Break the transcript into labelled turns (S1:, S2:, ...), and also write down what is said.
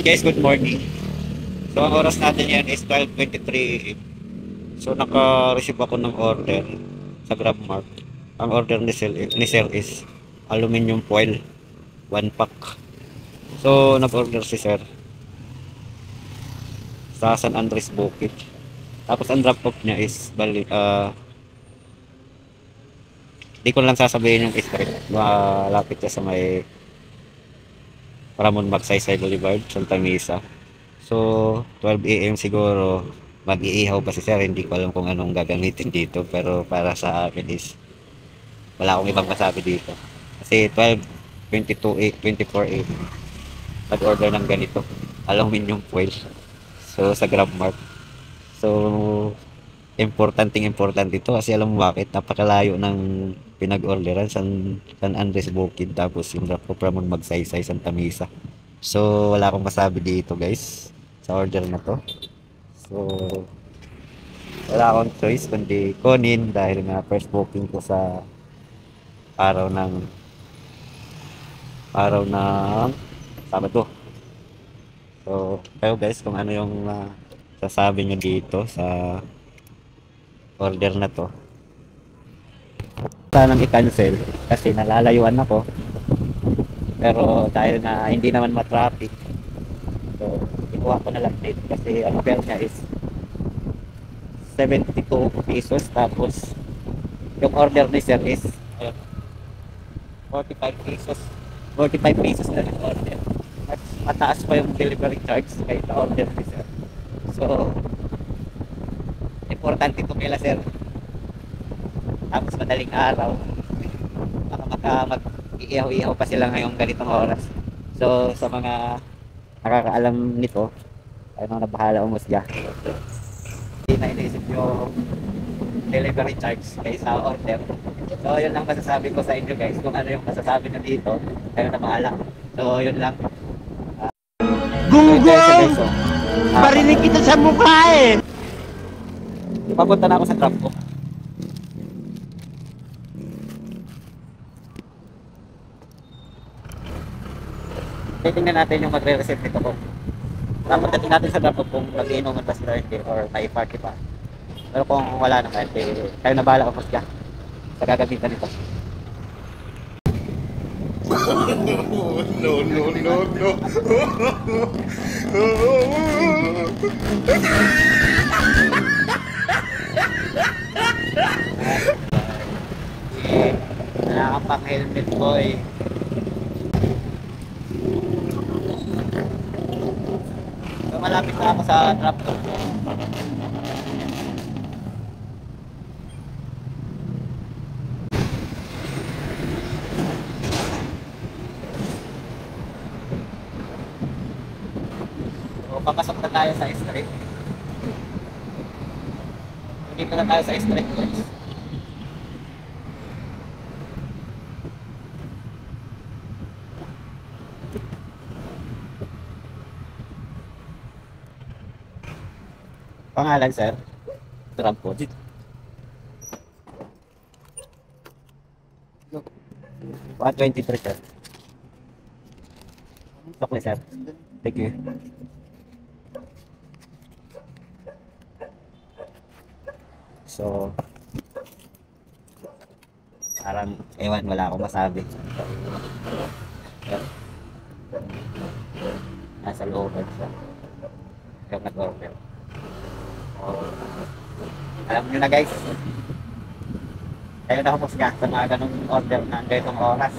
S1: Guys, good morning. So, ang oras natin yan is 12:23 AM. So, naka-receive ako ng order sa GrabMart. Ang order ni Sir is aluminum foil, 1 pack. So, nag-order si Sir sa San Andres Bukid. Tapos, ang drop off niya is di ko lang sasabihin yung street. Malapit siya sa may Ramon Magsaysay Boulevard, Santa Mesa. So, 12 AM siguro, mag-iihaw pa si Sir. Hindi ko alam kung anong gagamitin dito. Pero para sa akin is, wala akong ibang masabi dito. Kasi 12:24 AM, nag-order ng ganito. Aluminum foil. So, sa GrabMart. So, importante ito kasi alam mo bakit? Napakalayo ng pinag-orderan San Andres Bukid, tapos yung drop ko from Magsaysay, Santa Mesa. So, wala akong masabi dito guys sa order na to. So, wala akong choice kundi kunin dahil nga first booking ko sa araw ng Sabado. So, kayo guys, kung ano yung sasabi nyo dito sa order na to. Sanang i-cancel kasi nalalayuan ako. Pero dahil na hindi naman matraffic, so ikuha ko na lang din kasi ang fare niya is 72 pesos. Tapos yung order ni Sir is 45 pesos. 45 pesos na yung order. At mataas pa yung delivery charge kahit na order ni Sir. So, importante ito kila Sir. Tapos madaling araw, baka mag-iihaw-ihaw pa sila ngayong ganitong oras. So, sa mga nakakaalam nito, ay mga nabahala umusga. Hindi na iniisip yung delivery charge kaysa order. So, yun lang masasabi ko sa inyo guys. Kung ano yung masasabi na dito, kayo na bahala. So, yun lang.
S2: Gunggong! Marinig kita sa mukha eh!
S1: Papunta na ako sa trap ko. Titingnan natin yung magre-receive nito kung dating natin sa trap ko kung mag-iinuman pa sila hindi or may party pa. Pero kung wala naman, kayo na bahala kapag sa gagamitan nito.
S2: No, no, no, no.
S1: Nakakapang helmet boy. So malapit na ako sa drop ko. So papasok na tayo sa street. Dito na tayo sa street guys. Pangalan sir? Trump po. 123 sir. Okay sir. Thank you. So, parang ewan, wala akong masabi. Nasa looban siya. Yung nag-order. Alam nyo na guys, kayo na humusga sa mga ganong order na ganitong oras.